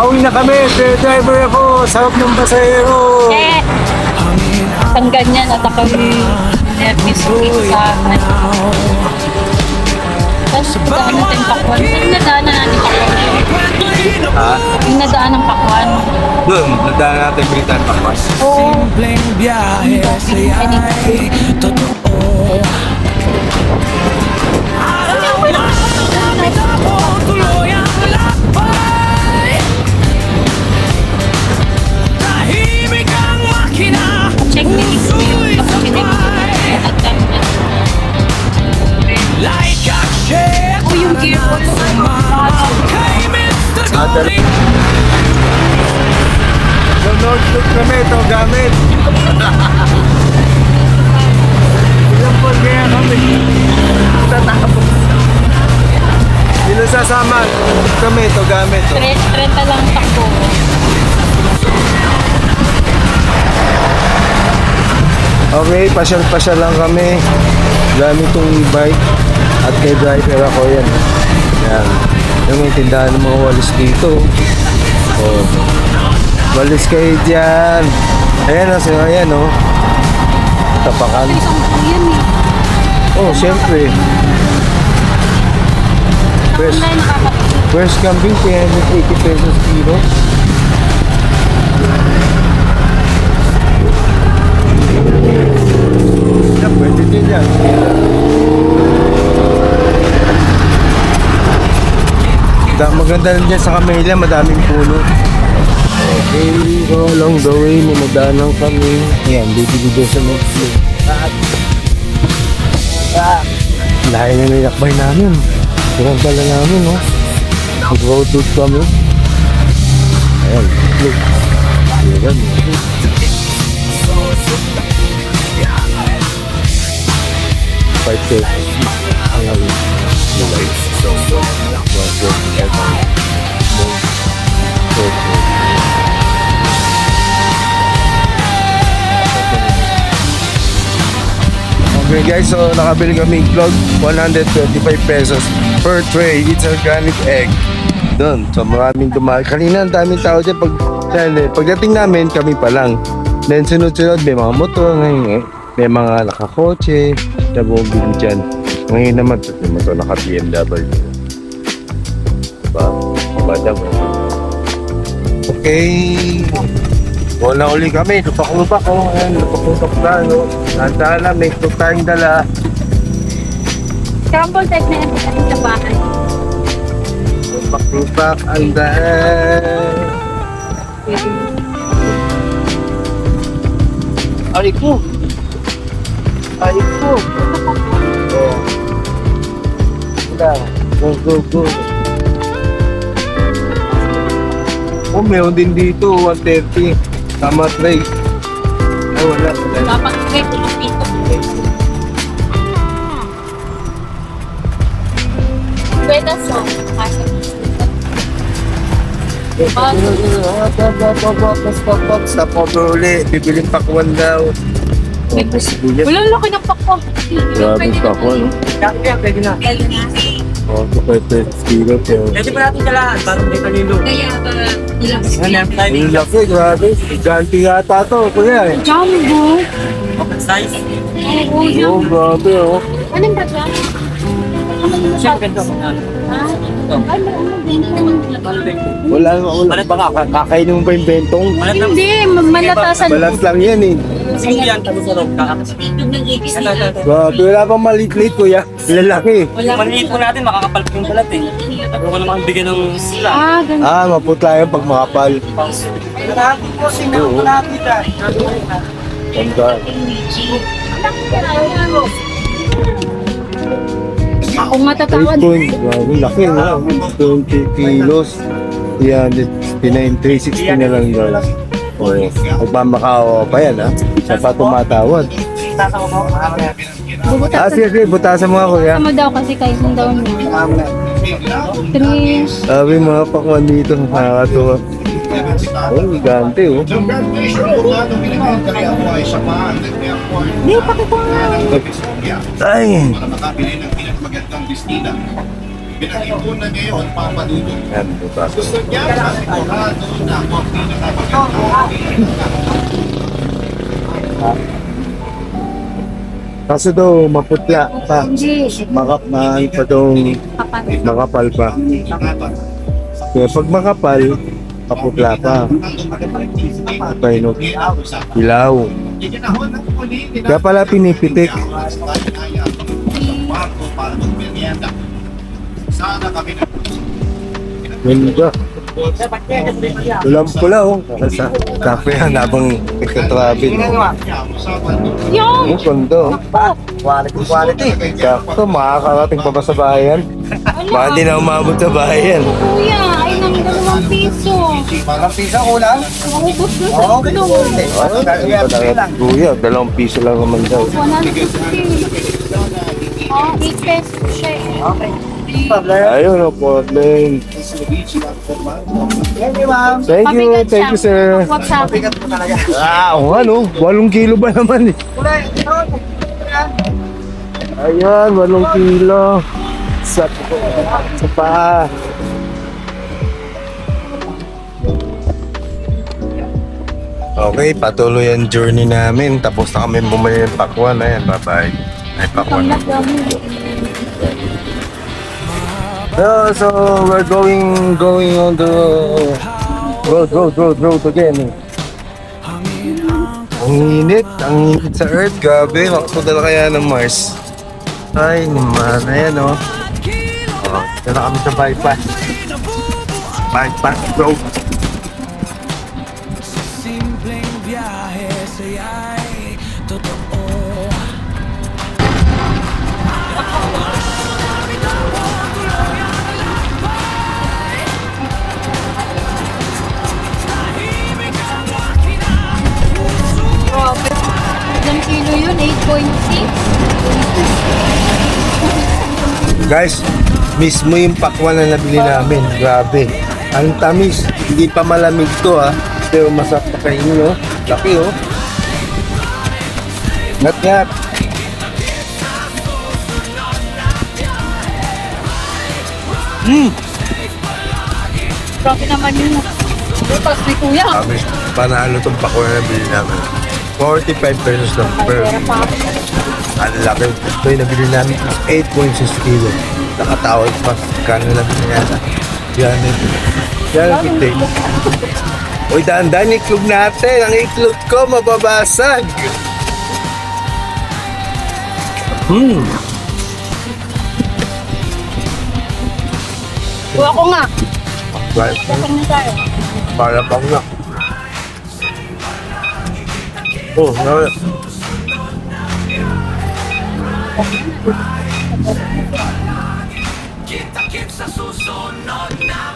Pauwi na kami, driver ako, sarap ng pasahero. Eh, ang ganyan at ako nervous sa tapos nadaan natin Pakwan. Saan nadaanan natin Pakwan? Ha? Yung nadaan ng Pakwan. Doon, nadaan natin Britan Pakwas. Oo. Simpleng biyahe sa'y totoo. Malapit ako, tuloy ang lakbay. Tahimik ang makina. Check me yung Like a shit. oh, yung gearbox. Kay Mr. Golden. So, notebook kami, ito gamit. Ilang po kaya kami. Tatapos. Sino sasama? Kami, ito gamit. Oh. 30 lang takbo. Okay, pasyal-pasyal lang kami. Gamit tong e-bike. At kay driver ako yan. Yan. Yung may tindahan ng mga walis dito. Oh. Walis kayo dyan. Ayan o, ayan o. Tapakan. Isang yan eh. Oh, syempre. Fresh, Online nakakapit. fresh kambing, 380 pesos kilo. Yan, pwede din yan. Maganda rin dyan sa Camellia, madaming puno. Okay, so along the way, minadaanan kami. Ayan, bibili doon sa next day. Lahat na nilakbay namin. Kurang dala namin, no? Mag-road trip kami. Ayan, look. Ayan, five pesos. Ang alam. Nalay. Okay guys, so nakabili kami vlog 125 pesos per tray. It's organic egg. Doon, so maraming dumami. Kanina ang daming tao dyan. Pagdating namin, kami pa lang. Then sunod-sunod, may mga motor ngayon. May mga nakakotse. Nabubili dyan. Ngayon naman, may motor naka-BMW. Diba? Madam. Okay. Wala uli kami. Lupak-lupak ko. Ayan, lupak-lupak na. No? Nandahan na, may ito tayong dala. Scramble type na yan sa bahay. Lupak-lupak ang daan. Ari ko. Ari ko. Oh. Go, go, go. Oh, meron din dito, 130. Tama, tray. Ay, wala. Dapat kayo tulupito. Pwede sa Stop over uli. Bibiling pakwan daw. Walang laki ng pakwa. Grabe pakwan. Pwede na. Oh, kapatid. Kilo. Pwede pa natin dalahan para may kanilo. Kaya ba ilang Ang laki, grabe. Ganti yata to, kuya eh. Jumbo. Size. Oo, yun. Oh, grabe oh. Anong ba dyan? Siyempre, ganito. Wala, baka kakainin mo ba yung bentong? Hindi, malatasan. Balas lang yan eh. Sige yan, tapos sa loob ka. Grabe, wala pang maliit-liit kuya. Lalaki. Maliit po natin, makakapal po yung balat eh. Huwag ko naman bigyan ng sila. Ah, ganun. Ah, maputla yan pag makapal. Natin po, sinang po natin dyan. Ganda. Ako matatawad. 8 grabe, laki no? 20 kilos. Yan, 360 na lang guys. O, magmamakao pa yan ha. Siya pa tumatawad. Sasama mo, makakaya. Ah, sige, sige, butasan mo nga kuya. Tama daw kasi kayo kung daw niya. 3. Sabi mga pakuan dito, nakakatuwa. Oh, gigante oh. Hindi, pakita nga. Ay! Pinag-ipunan ngayon, papadudod. Yan, diba? Gusto niya sa sigurado na ako ang Kaso daw, maputla pa. Hindi. Makapal pa daw, Kapan. makapal pa. Kaya pag makapal, kaputla pa. Okay, no? Ilaw. Kaya pala pinipitik. Sana kami na Ganda. Pulang-pula, oh. Kape yan habang nagka-travel. Yung! Oh, ganda, oh. quality. Sakto, makakarating pa ba sa bayan? Baka di na umabot sa bayan. Kuya, ay nang 2 piso. Parang pisa ko lang. Maubos na sa itlog. Kuya, 2 piso lang naman daw. 150. Oh, 8 pesos siya eh. Okay. Ayun, no problem. Thank you, ma'am. Thank you, Pabigat thank you, sir. Huwag sa akin. Bigat mo talaga. Ah, oo nga, no? 8 kilo ba naman eh? Kulay, Ayan, 8 kilo. Sa paa. Okay, patuloy ang journey namin. Tapos na kami bumili ng pakwan. Ayan, bye-bye. Ay, pakwan na. So we're going on the road again. Ang init sa Earth, gabi. Makapunta na kaya ng Mars. Ay, naman. Ayan, oh. Oh, ito na kami sa bypass. Bypass road. Simpleng biyahe sa'yo'y totoo. Grabe. Ilang kilo yun? 8.6? Guys, mismo yung pakwan na nabili namin. Grabe. Ang tamis. Hindi pa malamig to, ha. Pero masarap pa kainin, oh. Laki, oh. Ngat-ngat. Grabe naman yun. Butas ni kuya. Sabi, panalo tong pakwan na nabili namin. 45 pesos lang per. Pera pa ako. Ang laki. Ito yung nabili namin is 8.6 kilo. Nakatawag pa. Kano nabili natin? Yan ito. Yan ang kitin. Uy, daan-daan iklog natin. Ang iklog ko mababasag. Kuha ko nga. Right. Kasang na tayo. Para pang na. Oh, no.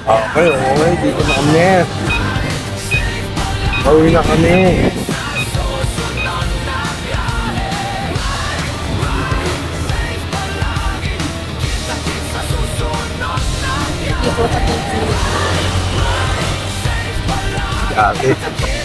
Okay, okay. Dito na kami. Pauwi na kami. Grabe.